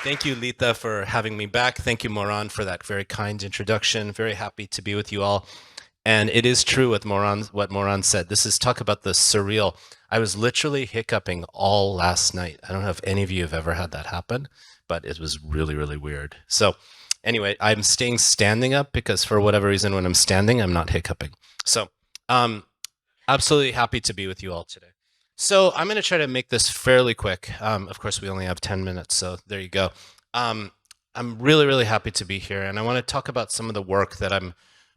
Thank you, Lita, for having me back. Thank you, Moran, for that very kind introduction. Very happy to be with you all. And it is true what Moran said. This is talk about the surreal. I was literally hiccuping all last night. I don't know if any of you have ever had that happen, but it was really, really weird. So anyway, I'm staying standing up because for whatever reason, when I'm standing, I'm not hiccuping. So absolutely happy to be with you all today. So I'm going to try to make this fairly quick. Of course, we only have 10 minutes, so there you go. I'm really, really happy to be here, and I want to talk about some of the work that I'm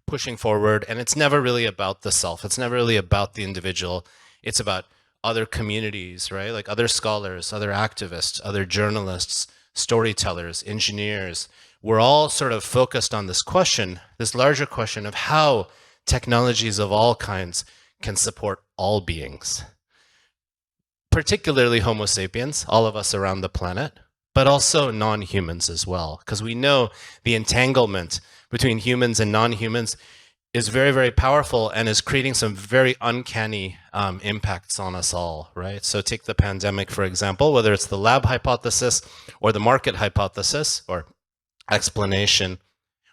pushing forward. And it's never really about the self. It's never really about the individual. It's about other communities, right? Like other scholars, other activists, other journalists, storytellers, engineers. We're all sort of focused on this question, this larger question of how technologies of all kinds can support all beings, particularly Homo sapiens, all of us around the planet, but also non-humans as well, because we know the entanglement between humans and non-humans is very, very powerful and is creating some very uncanny impacts on us all, right? So take the pandemic, for example, whether it's the lab hypothesis or the market hypothesis or explanation,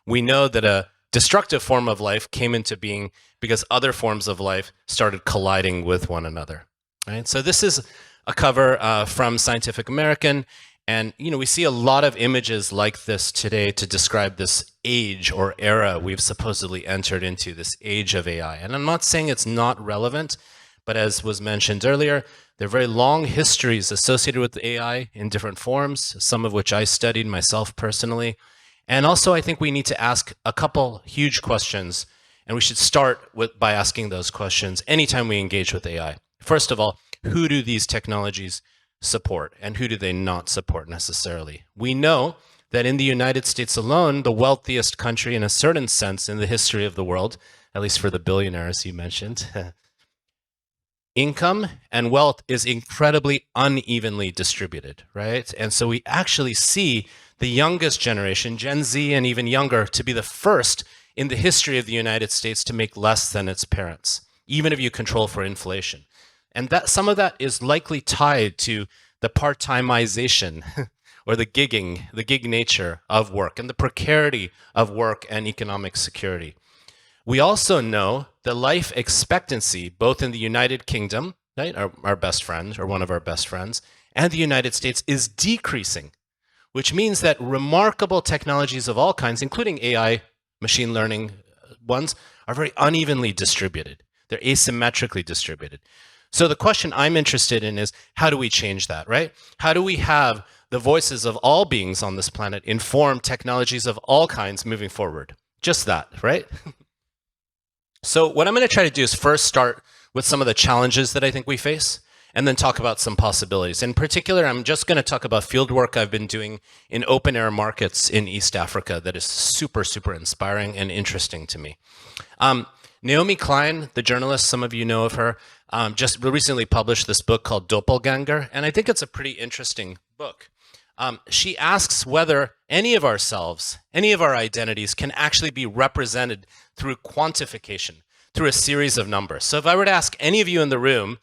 we know that a destructive form of life came into being because other forms of life started colliding with one another. Right? So this is a cover from Scientific American, and we see a lot of images like this today to describe this age or era we've supposedly entered into, this age of AI. And I'm not saying it's not relevant, but as was mentioned earlier, there are very long histories associated with AI in different forms, some of which I studied myself personally. And also, I think we need to ask a couple huge questions, and we should start by asking those questions anytime we engage with AI. First of all, who do these technologies support and who do they not support necessarily? We know that in the United States alone, the wealthiest country in a certain sense in the history of the world, at least for the billionaires you mentioned, income and wealth is incredibly unevenly distributed, right? And so we actually see the youngest generation, Gen Z and even younger, to be the first in the history of the United States to make less than its parents, even if you control for inflation. And that some of that is likely tied to the part-timization or the gig nature of work and the precarity of work and economic security. We also know the life expectancy, both in the United Kingdom, right, our best friend or one of our best friends, and the United States is decreasing, which means that remarkable technologies of all kinds, including AI, machine learning ones, are very unevenly distributed. They're asymmetrically distributed. So the question I'm interested in is, how do we change that, right? How do we have the voices of all beings on this planet inform technologies of all kinds moving forward? Just that, right? So what I'm going to try to do is first start with some of the challenges that I think we face, and then talk about some possibilities. In particular, I'm just going to talk about field work I've been doing in open air markets in East Africa that is super, super inspiring and interesting to me. Naomi Klein, the journalist, some of you know of her, just recently published this book called Doppelganger, and I think it's a pretty interesting book. She asks whether any of ourselves, any of our identities can actually be represented through quantification, through a series of numbers. So if I were to ask any of you in the room,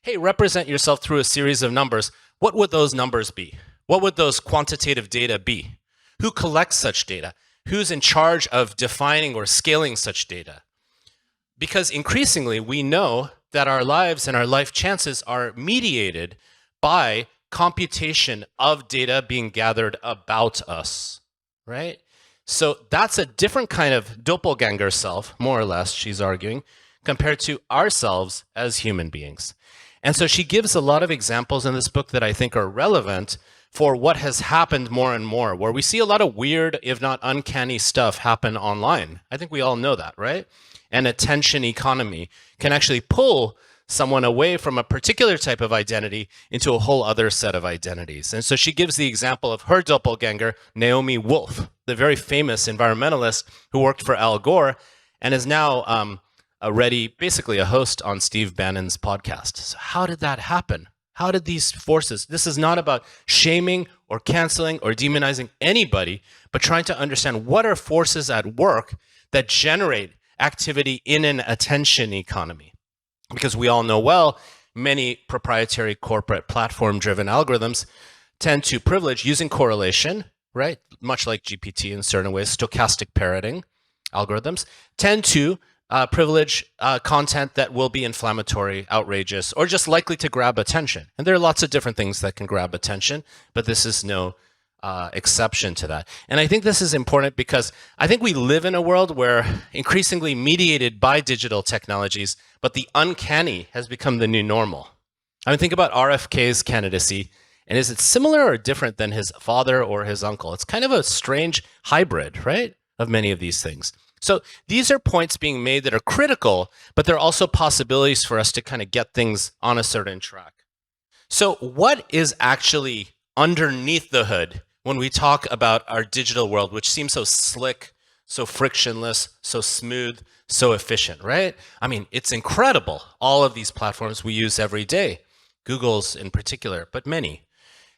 hey, represent yourself through a series of numbers, what would those numbers be? What would those quantitative data be? Who collects such data? Who's in charge of defining or scaling such data? Because increasingly, we know that our lives and our life chances are mediated by computation of data being gathered about us, right? So that's a different kind of doppelganger self, more or less, she's arguing, compared to ourselves as human beings. And so she gives a lot of examples in this book that I think are relevant for what has happened more and more, where we see a lot of weird, if not uncanny stuff happen online. I think we all know that, right? An attention economy can actually pull someone away from a particular type of identity into a whole other set of identities. And so she gives the example of her doppelganger, Naomi Wolf, the very famous environmentalist who worked for Al Gore and is now basically a host on Steve Bannon's podcast. So how did that happen? How did these forces, this is not about shaming or canceling or demonizing anybody, but trying to understand what are forces at work that generate activity in an attention economy. Because we all know well, many proprietary corporate platform-driven algorithms tend to privilege using correlation, right? Much like GPT in certain ways, stochastic parroting algorithms tend to privilege content that will be inflammatory, outrageous, or just likely to grab attention. And there are lots of different things that can grab attention, but this is no exception to that. And I think this is important because I think we live in a world where increasingly mediated by digital technologies, but the uncanny has become the new normal. I mean, think about RFK's candidacy. And is it similar or different than his father or his uncle? It's kind of a strange hybrid, right, of many of these things. So these are points being made that are critical, but they're also possibilities for us to kind of get things on a certain track. So what is actually underneath the hood when we talk about our digital world, which seems so slick, so frictionless, so smooth, so efficient, right? I mean, it's incredible, all of these platforms we use every day, Google's in particular, but many.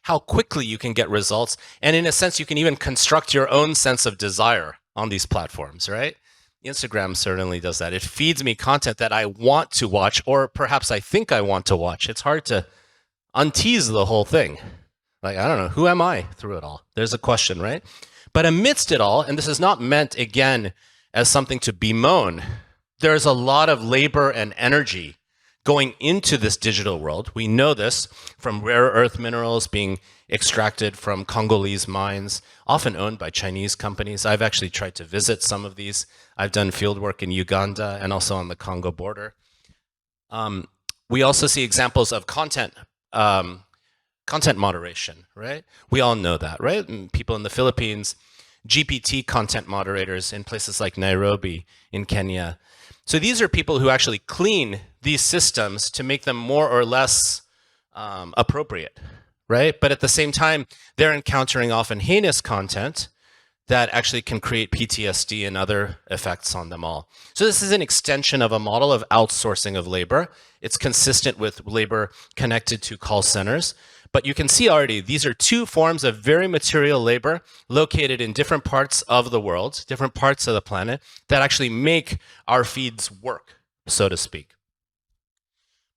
How quickly you can get results. And in a sense, you can even construct your own sense of desire on these platforms, right? Instagram certainly does that. It feeds me content that I want to watch, or perhaps I think I want to watch. It's hard to untease the whole thing. Like, I don't know, who am I through it all? There's a question, right? But amidst it all, and this is not meant, again, as something to bemoan, there's a lot of labor and energy going into this digital world. We know this from rare earth minerals being extracted from Congolese mines, often owned by Chinese companies. I've actually tried to visit some of these. I've done field work in Uganda and also on the Congo border. We also see examples of content moderation, right? We all know that, right? And people in the Philippines, GPT content moderators in places like Nairobi in Kenya. So these are people who actually clean these systems to make them more or less appropriate, right? But at the same time, they're encountering often heinous content that actually can create PTSD and other effects on them all. So this is an extension of a model of outsourcing of labor. It's consistent with labor connected to call centers. But you can see already, these are two forms of very material labor located in different parts of the world, different parts of the planet, that actually make our feeds work, so to speak.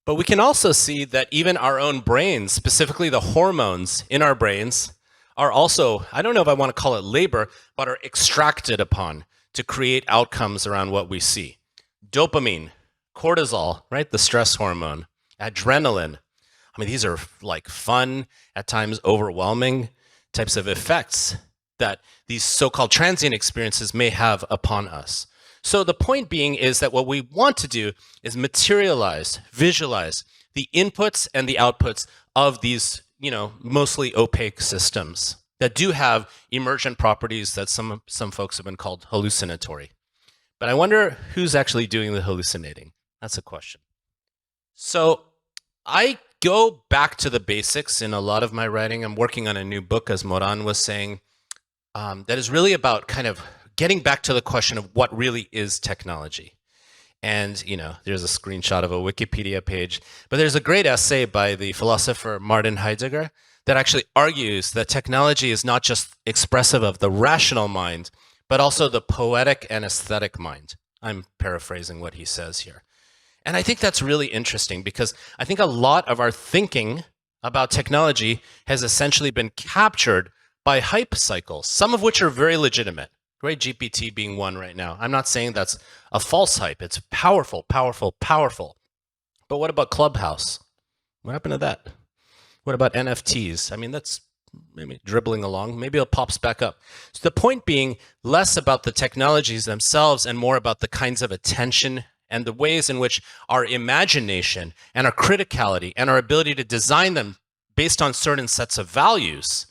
But we can also see that even our own brains, specifically the hormones in our brains, are also, I don't know if I want to call it labor, but are extracted upon to create outcomes around what we see. Dopamine, cortisol, right, the stress hormone, adrenaline. I mean, these are like fun, at times overwhelming types of effects that these so-called transient experiences may have upon us. So the point being is that what we want to do is materialize, visualize the inputs and the outputs of these, mostly opaque systems that do have emergent properties that some folks have been called hallucinatory. But I wonder who's actually doing the hallucinating. That's a question. So I go back to the basics in a lot of my writing. I'm working on a new book, as Moran was saying, that is really about kind of getting back to the question of what really is technology. And, there's a screenshot of a Wikipedia page, but there's a great essay by the philosopher Martin Heidegger that actually argues that technology is not just expressive of the rational mind, but also the poetic and aesthetic mind. I'm paraphrasing what he says here. And I think that's really interesting because I think a lot of our thinking about technology has essentially been captured by hype cycles, some of which are very legitimate, right? GPT being one right now. I'm not saying that's a false hype. It's powerful, powerful, powerful. But what about Clubhouse? What happened to that? What about NFTs? I mean, that's maybe dribbling along. Maybe it pops back up. So the point being less about the technologies themselves and more about the kinds of attention and the ways in which our imagination and our criticality and our ability to design them based on certain sets of values,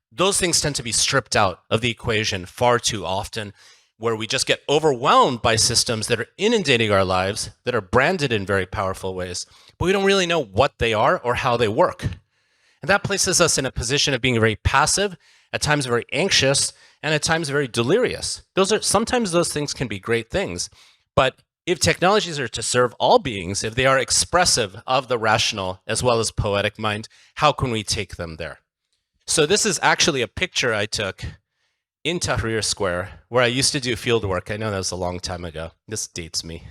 those things tend to be stripped out of the equation far too often, where we just get overwhelmed by systems that are inundating our lives, that are branded in very powerful ways, but we don't really know what they are or how they work. And that places us in a position of being very passive, at times very anxious, and at times very delirious. Sometimes those things can be great things, but if technologies are to serve all beings, if they are expressive of the rational as well as poetic mind, how can we take them there? So this is actually a picture I took in Tahrir Square, where I used to do field work. I know that was a long time ago. This dates me.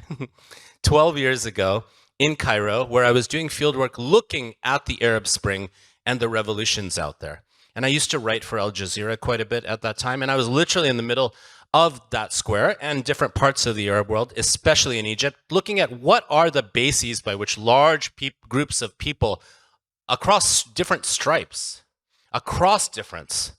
12 years ago in Cairo, where I was doing field work looking at the Arab Spring and the revolutions out there. And I used to write for Al Jazeera quite a bit at that time, and I was literally in the middle of that square and different parts of the Arab world, especially in Egypt, looking at what are the bases by which large groups of people across different stripes, across difference,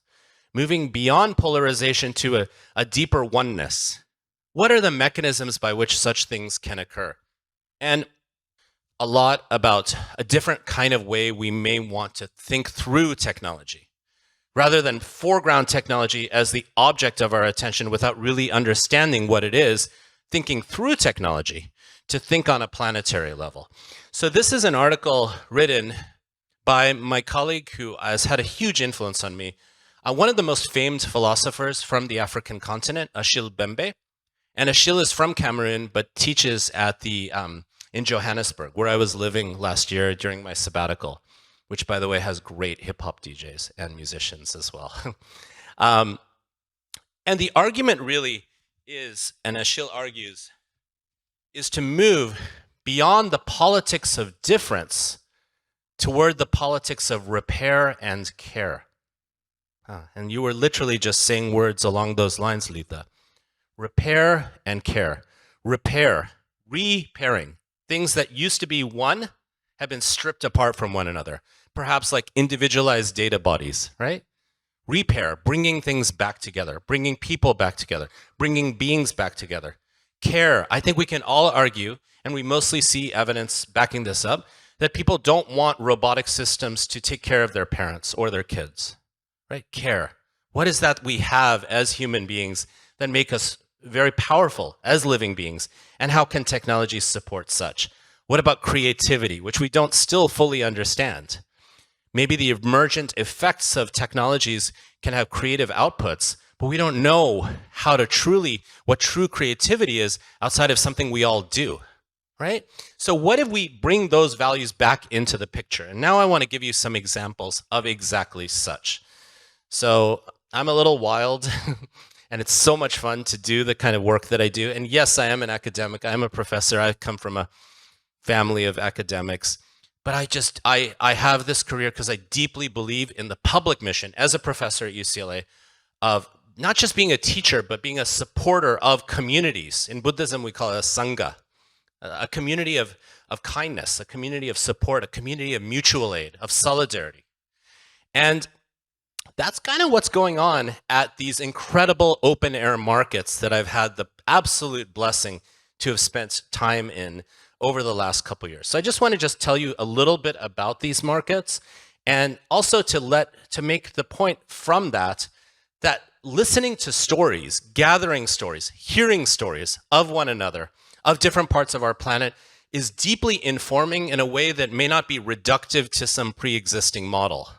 moving beyond polarization to a deeper oneness. What are the mechanisms by which such things can occur? And a lot about a different kind of way we may want to think through technology, rather than foreground technology as the object of our attention without really understanding what it is, thinking through technology to think on a planetary level. So this is an article written by my colleague who has had a huge influence on me, one of the most famed philosophers from the African continent, Achille Bembe. And Achille is from Cameroon, but teaches at the in Johannesburg, where I was living last year during my sabbatical, which, by the way, has great hip-hop DJs and musicians as well. And the argument really is, and Achille argues, is to move beyond the politics of difference toward the politics of repair and care. And you were literally just saying words along those lines, Letha. Repair and care. Repair, repairing. Things that used to be one have been stripped apart from one another. Perhaps like individualized data bodies, right? Repair, bringing things back together, bringing people back together, bringing beings back together. Care, I think we can all argue, and we mostly see evidence backing this up, that people don't want robotic systems to take care of their parents or their kids, right? Care. What is that we have as human beings that make us very powerful as living beings? And how can technology support such? What about creativity, which we don't still fully understand? Maybe the emergent effects of technologies can have creative outputs, but we don't know how to what true creativity is outside of something we all do, right? So what if we bring those values back into the picture? And now I want to give you some examples of exactly such. So I'm a little wild, and it's so much fun to do the kind of work that I do. And yes, I am an academic. I'm a professor. I come from a family of academics. But I have this career because I deeply believe in the public mission as a professor at UCLA of not just being a teacher, but being a supporter of communities. In Buddhism, we call it a sangha, a community of kindness, a community of support, a community of mutual aid, of solidarity. And that's kind of what's going on at these incredible open air markets that I've had the absolute blessing to have spent time in over the last couple of years. So I just want to tell you a little bit about these markets, and also to make the point from that listening to stories, gathering stories, hearing stories of one another, of different parts of our planet, is deeply informing in a way that may not be reductive to some pre-existing model.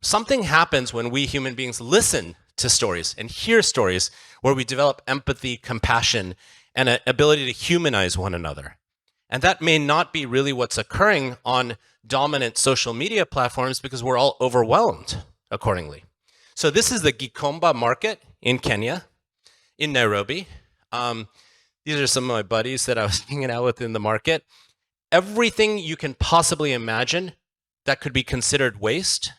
Something happens when we human beings listen to stories and hear stories where we develop empathy, compassion, and an ability to humanize one another. And that may not be really what's occurring on dominant social media platforms because we're all overwhelmed accordingly. So this is the Gikomba market in Kenya, in Nairobi. These are some of my buddies that I was hanging out with in the market. Everything you can possibly imagine that could be considered waste,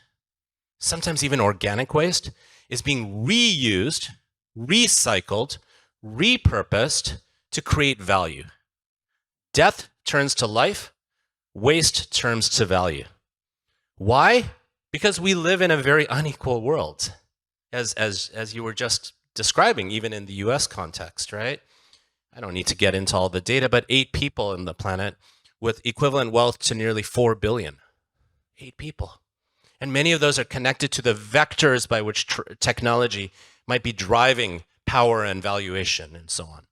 sometimes even organic waste, is being reused, recycled, repurposed to create value. Death turns to life, waste turns to value. Why? Because we live in a very unequal world, as you were just describing, even in the US context, right? I don't need to get into all the data, but 8 people on the planet with equivalent wealth to nearly 4 billion. 8 people. And many of those are connected to the vectors by which technology might be driving power and valuation and so on.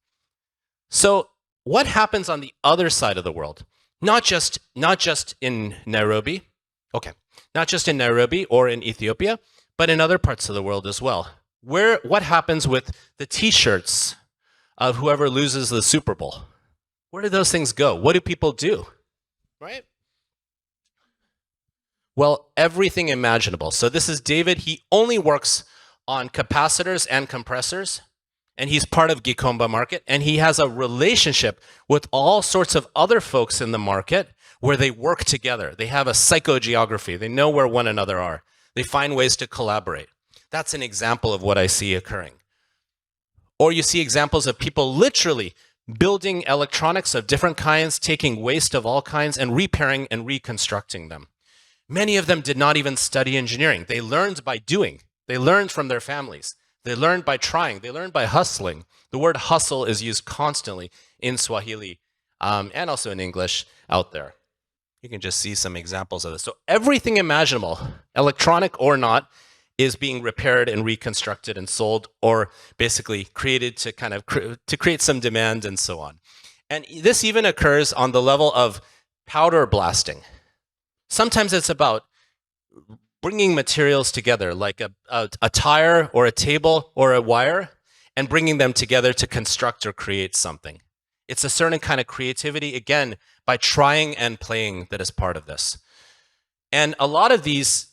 So what happens on the other side of the world? Not just in Nairobi, not just in Nairobi or in Ethiopia, but in other parts of the world as well. What happens with the t-shirts of whoever loses the Super Bowl? Where do those things go? What do people do? Right? Well, everything imaginable. So this is David. He only works on capacitors and compressors, and he's part of Gikomba market, and he has a relationship with all sorts of other folks in the market where they work together. They have a psychogeography. They know where one another are. They find ways to collaborate. That's an example of what I see occurring. Or you see examples of people literally building electronics of different kinds, taking waste of all kinds, and repairing and reconstructing them. Many of them did not even study engineering. They learned by doing. They learned from their families. They learned by trying. They learned by hustling. The word hustle is used constantly in Swahili and also in English out there. You can just see some examples of this. So everything imaginable, electronic or not, is being repaired and reconstructed and sold, or basically created to kind of to create some demand and so on. And this even occurs on the level of powder blasting. Sometimes it's about bringing materials together, like a tire or a table or a wire, and bringing them together to construct or create something. It's a certain kind of creativity, again, by trying and playing that is part of this. And a lot of this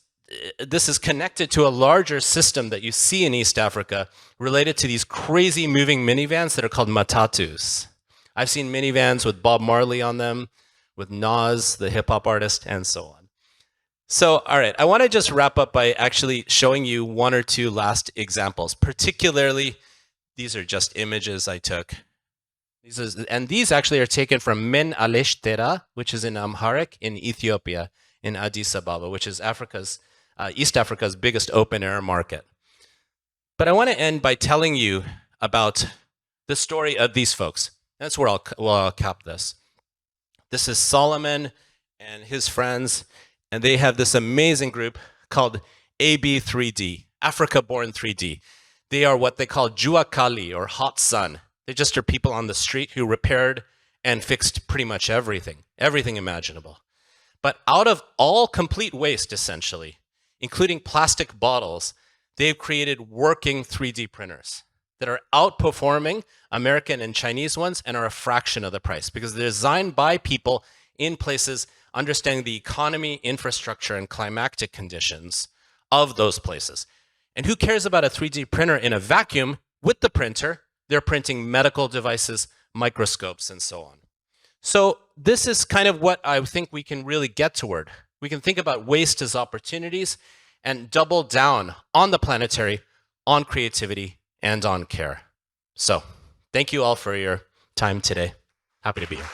is connected to a larger system that you see in East Africa related to these crazy moving minivans that are called matatus. I've seen minivans with Bob Marley on them, with Nas, the hip hop artist, and so on. So, all right, I want to just wrap up by actually showing you one or two last examples. Particularly, these are just images I took. These actually are taken from Men Alesh, which is in Amharic in Ethiopia, in Addis Ababa, which is East Africa's biggest open air market. But I want to end by telling you about the story of these folks. That's where I'll cap this. This is Solomon and his friends, and they have this amazing group called AB3D, Africa Born 3D. They are what they call Jua Kali, or hot sun. They just are people on the street who repaired and fixed pretty much everything imaginable. But out of all complete waste, essentially, including plastic bottles, they've created working 3D printers that are outperforming American and Chinese ones and are a fraction of the price because they're designed by people in places understanding the economy, infrastructure, and climatic conditions of those places. And who cares about a 3D printer in a vacuum? With the printer, they're printing medical devices, microscopes, and so on. So this is kind of what I think we can really get toward. We can think about waste as opportunities and double down on the planetary, on creativity, and on care. So thank you all for your time today. Happy to be here.